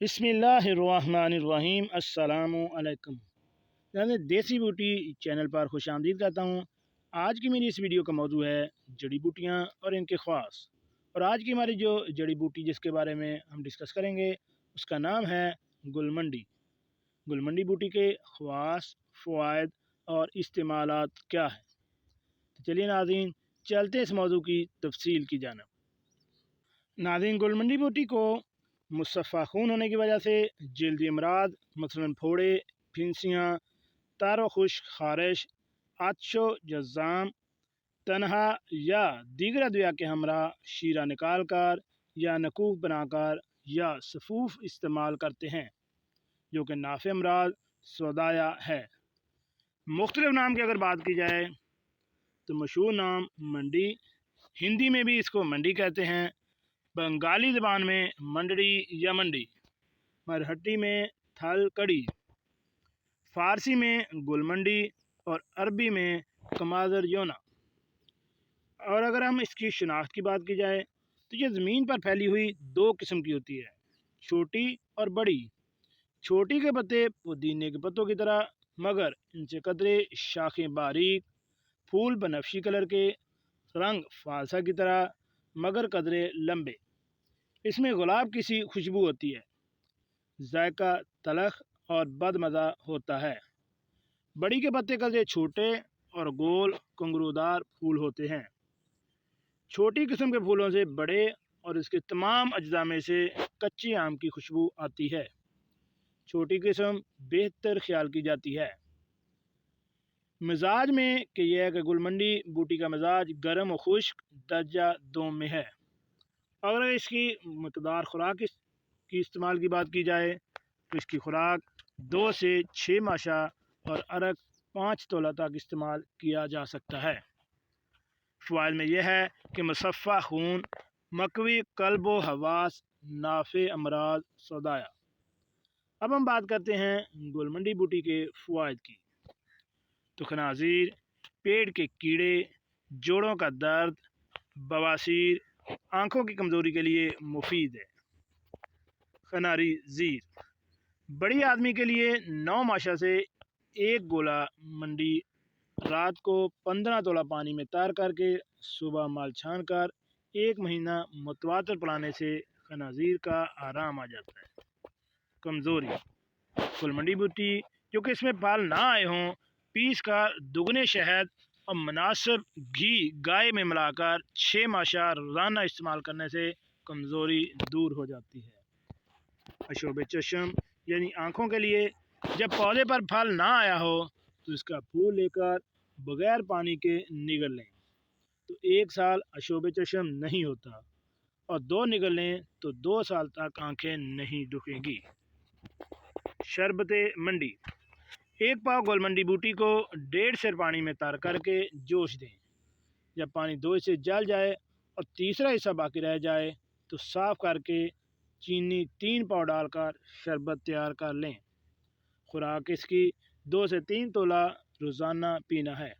बिस्मिल्लाहिर्रहमानिर्रहीम। अस्सलामु अलैकुम। मैं देसी बूटी चैनल पर खुश आमदीद करता हूँ। आज की मेरी इस वीडियो का मौजू है जड़ी बूटियाँ और इनके ख़ास। और आज की हमारी जो जड़ी बूटी जिसके बारे में हम डिस्कस करेंगे उसका नाम है गुलमंडी। गुलमंडी बूटी के ख़ास, फ़वाइद और इस्तेमालात क्या है, तो चलिए नाज़रीन चलते इस मौजू की तफसील की जानिब। नाज़रीन, गुलमंडी बूटी को मुसफ़ा खून होने की वजह से जल्दी अमराज मसलन फोड़े, फिंसियाँ, तार व खुश्क खारिश, आतशो जज़ाम, तनहा या दीगर अदविया के हमरा शीरा निकाल कर या नकूफ बनाकर या सफूफ इस्तेमाल करते हैं, जो कि नाफ़े अमराज सौदाया है। मुख्तलिफ नाम की अगर बात की जाए तो मशहूर नाम मंडी, हिंदी में भी इसको मंडी कहते हैं, बंगाली ज़बान में मंडड़ी या मंडी, मरहट्टी में थल कड़ी, फ़ारसी में गुलमंडी और अरबी में कमाज़र योना। और अगर हम इसकी शनाख्त की बात की जाए तो ये ज़मीन पर फैली हुई दो किस्म की होती है, छोटी और बड़ी। छोटी के पत्ते पुदीने के पत्तों की तरह, मगर इनसे कतरे शाखें बारीक, फूल बनफशी कलर के, रंग फालसा की तरह, मगर कदरे लंबे। इसमें गुलाब की सी खुशबू होती है, जायका तलख और बदमज़ा होता है। बड़ी के पत्ते कदरे छोटे और गोल कंगरूदार फूल होते हैं। छोटी किस्म के फूलों से बड़े और इसके तमाम अज्जा में से कच्चे आम की खुशबू आती है। छोटी किस्म बेहतर ख्याल की जाती है। मिजाज में कि यह है कि गुलमंडी बूटी का मिजाज गर्म और खुश्क दर्जा दोम में है। अगर इसकी मकदार खुराक की इस्तेमाल की बात की जाए तो इसकी खुराक 2 से 6 माशा और अरक 5 तोला तक इस्तेमाल किया जा सकता है। फ़वाइद में यह है कि मुसफ़ा खून, मकवी कल्ब व हवास, नाफ़े अमराज सौदाया। अब हम बात करते हैं गुलमंडी बूटी के फ़वाइद की। तो खनाजीर, पेट के कीड़े, जोड़ों का दर्द, बवासीर, आँखों की कमज़ोरी के लिए मुफीद है। खनारी ज़ीर, बड़ी आदमी के लिए 9 माशा से 1 गोला मंडी रात को 15 तोला पानी में तार करके सुबह माल छान कर 1 महीना मुतवातर पिलाने से खनाजीर का आराम आ जाता है। कमज़ोरी, गुलमंडी बूटी जो कि इसमें बाल ना आए हों, पीस कर दुगने शहद और मुनासिब घी गाय में मिलाकर 6 माशा रोज़ाना इस्तेमाल करने से कमज़ोरी दूर हो जाती है। अशोब चश्म यानी आँखों के लिए, जब पौधे पर फल ना आया हो तो इसका फूल लेकर बगैर पानी के निगल लें तो 1 साल अशोब चश्म नहीं होता, और 2 निगल लें तो 2 साल तक आँखें नहीं दुखेंगी। शरबत मंडी, 1 पाव गुलमंडी बूटी को 1.5 सेर पानी में तर करके जोश दें। जब पानी 2 हिस्से जल जाए और तीसरा हिस्सा बाकी रह जाए तो साफ़ करके चीनी 3 पाव डालकर शरबत तैयार कर लें। खुराक इसकी 2 से 3 तोला रोज़ाना पीना है।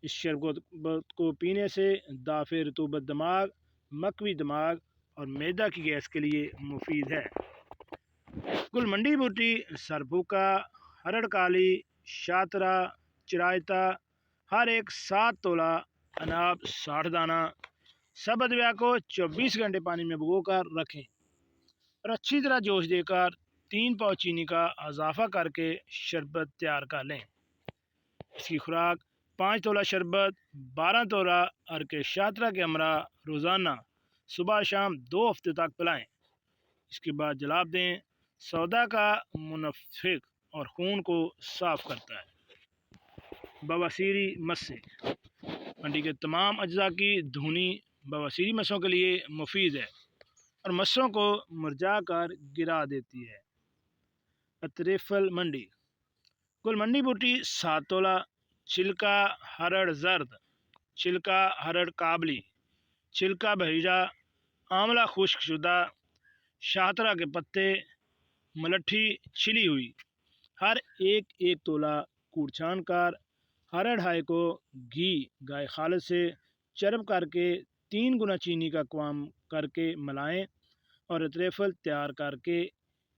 इस शरबत को पीने से दाफ़े रतूबत दिमाग, मकवी दिमाग और मैदा की गैस के लिए मुफीद है। गुलमंडी बूटी सरफूका, हरड़ काली, शातरा, चिरायता, हर एक 7 तोला, अनाब 60 दाना, सब अदविया को 24 घंटे पानी में भिगोकर रखें और अच्छी तरह जोश देकर 3 पाव चीनी का इजाफा करके शरबत तैयार कर लें। इसकी खुराक 5 तोला शरबत, 12 तोला अर्के शातरा के हमरा रोज़ाना सुबह शाम 2 हफ्ते तक पिलाएँ। इसके बाद जलाब दें। सौदा का मुनफ़िक और खून को साफ़ करता है। बवासीरी मस्से, मंडी के तमाम अज्जा की धुनी बवासीरी मस्सों के लिए मुफीद है और मस्सों को मुरझा कर गिरा देती है। अतरेफल मंडी, गुलमंडी बूटी 7 तोला, छिलका हरड़ जर्द, छिलका हरड़ काबली, छिलका भैजा, आंवला खुश्क शुदा, शाहतरा के पत्ते, मलट्ठी छिली हुई, हर एक तोला कूट छान कर हरड़ हाय को घी गाय खालिद से चरब करके 3 गुना चीनी का कवाम करके मिलाएं اور اتریفل تیار کر کے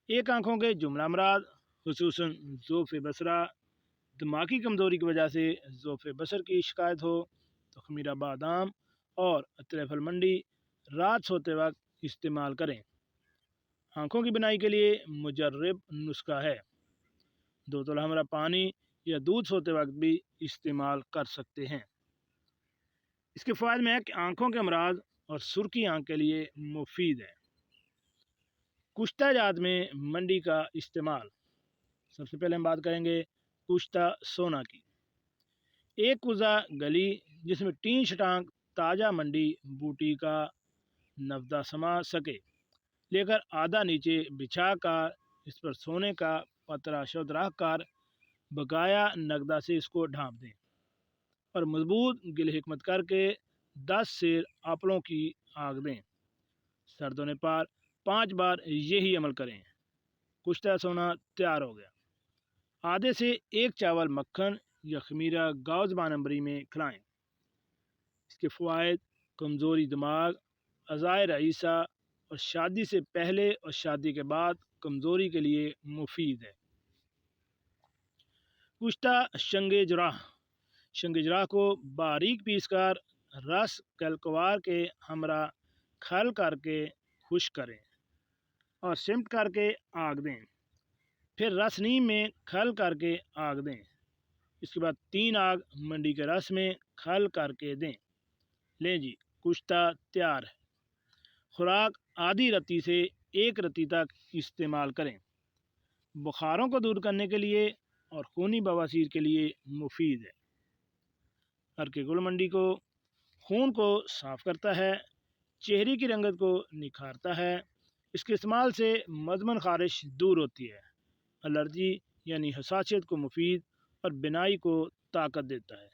ایک آنکھوں کے جملہ امراض خصوصاً ضعف بصرہ، دماغی کمزوری کی وجہ سے ضعف بصر کی شکایت ہو تو خمیرہ بادام اور اتریفل منڈی رات سوتے وقت استعمال کریں۔ آنکھوں کی بینائی کے لیے مجرب نسخہ ہے، 2 تول ہمرا پانی یا دودھ سوتے وقت بھی استعمال کر سکتے ہیں۔ اس کے فوائد میں ہے کہ آنکھوں کے امراض اور سرخی آنکھ کے لیے مفید ہے۔ کشتہ جات میں منڈی کا استعمال، سب سے پہلے ہم بات کریں گے کشتہ سونا کی۔ ایک کوزہ گلی جس میں 3 شٹانگ تازہ منڈی بوٹی کا نفدہ سما سکے لے کر آدھا نیچے بچھا کر اس پر سونے کا پترا شد رکھ کر بقایا نگدہ سے اس کو ڈھانپ دیں اور مضبوط گل حکمت کر کے 10 سیر اپلوں کی آگ دیں۔ سر دھونے پر 5 بار یہی عمل کریں، کشتہ سونا تیار ہو گیا۔ آدھے سے 1 چاول مکھن یا خمیرہ گاؤ زبان امبری میں کھلائیں۔ اس کے فوائد کمزوری دماغ، اعضائے رئیسہ اور شادی سے پہلے اور شادی کے بعد کمزوری کے لیے مفید ہے۔ کشتہ شنگ جراح، شنگ جراح کو باریک پیس کر رس کلکوار کے ہمراہ کھل کر کے خشک کریں اور سمٹ کر کے آگ دیں، پھر رس نیم میں کھل کر کے آگ دیں۔ اس کے بعد 3 آگ منڈی کے رس میں کھل کر کے دیں۔ لیں جی، کشتہ تیار ہے۔ خوراک آدھی رتی سے 1 رتی تک استعمال کریں۔ بخاروں کو دور کرنے کے لیے اور خونی بواسیر کے لیے مفید ہے۔ ارک گل منڈی کو خون کو صاف کرتا ہے، چہرے کی رنگت کو نکھارتا ہے۔ اس کے استعمال سے مزمن خارش دور ہوتی ہے، الرجی یعنی حساسیت کو مفید اور بینائی کو طاقت دیتا ہے۔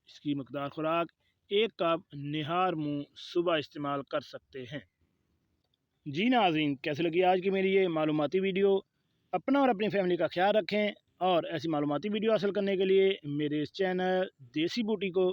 اس کی مقدار خوراک 1 کپ نہار منہ صبح استعمال کر سکتے ہیں۔ جی ناظرین، کیسے لگی آج کی میری یہ معلوماتی ویڈیو؟ اپنا اور اپنی فیملی کا خیال رکھیں، اور ایسی معلوماتی ویڈیو حاصل کرنے کے لیے میرے اس چینل دیسی بوٹی کو